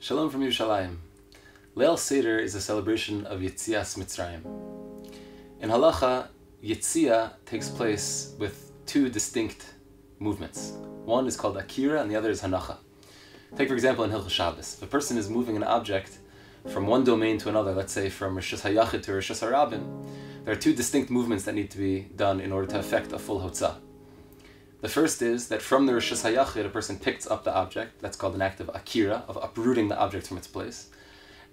Shalom from Yerushalayim. Leil Seder is a celebration of Yetzias Mitzrayim. In Halacha, Yetzia takes place with two distinct movements. One is called Akira and the other is Hanacha. Take for example in Hilchos Shabbos. If a person is moving an object from one domain to another, let's say from Rishus HaYachid to Rishus HaRabim, there are two distinct movements that need to be done in order to effect a full Hotzah. The first is that from the Rishus HaYachid, a person picks up the object. That's called an act of Akira, of uprooting the object from its place.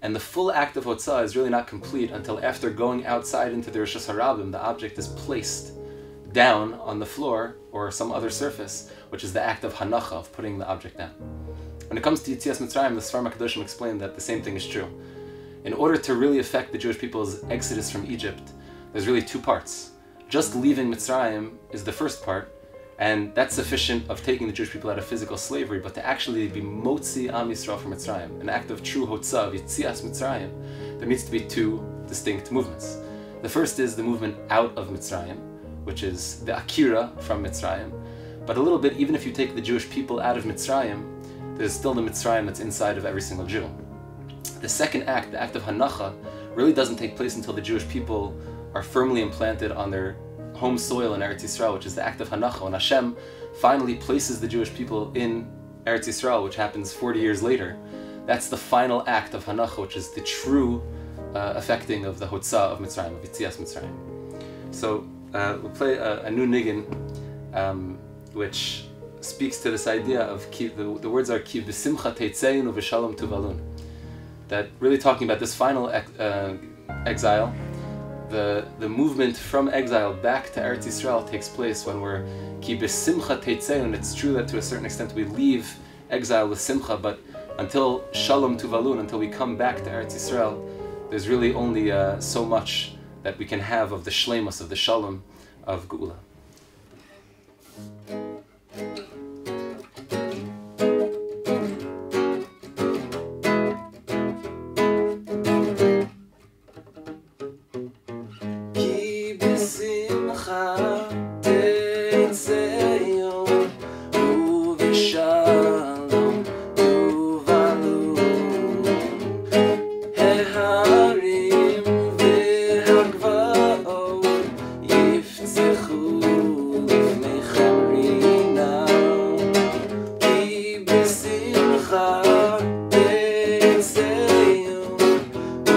And the full act of Hotzah is really not complete until after going outside into the Rishus HaRabim, the object is placed down on the floor or some other surface, which is the act of Hanacha, of putting the object down. When it comes to Yetzias Mitzrayim, the Sfarim HaKadoshim explain that the same thing is true. In order to really affect the Jewish people's exodus from Egypt, there's really two parts. Just leaving Mitzrayim is the first part, and that's sufficient of taking the Jewish people out of physical slavery, but to actually be Motzi Am Yisrael from Mitzrayim, an act of true Hotzah, of Yetzias Mitzrayim, there needs to be two distinct movements. The first is the movement out of Mitzrayim, which is the Akira from Mitzrayim. But a little bit, even if you take the Jewish people out of Mitzrayim, there's still the Mitzrayim that's inside of every single Jew. The second act, the act of Hanacha, really doesn't take place until the Jewish people are firmly implanted on their home soil in Eretz Yisrael, which is the act of Hanacha. When Hashem finally places the Jewish people in Eretz Yisrael, which happens 40 years later, that's the final act of Hanacha, which is the true affecting of the Hotzah of Mitzrayim, of Yetzias Mitzrayim. So we'll play a new niggin, which speaks to this idea of the words are Ki b'simcha teitzeinu v'shalom tuvalun. That really talking about this final exile. The movement from exile back to Eretz Yisrael takes place when we're Ki b'simcha teitzeinu. It's true that to a certain extent we leave exile with simcha, but until shalom tuvalun, until we come back to Eretz Yisrael, there's really only so much that we can have of the shleimus, of the shalom of Geula. Chag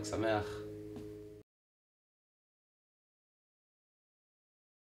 Sameach.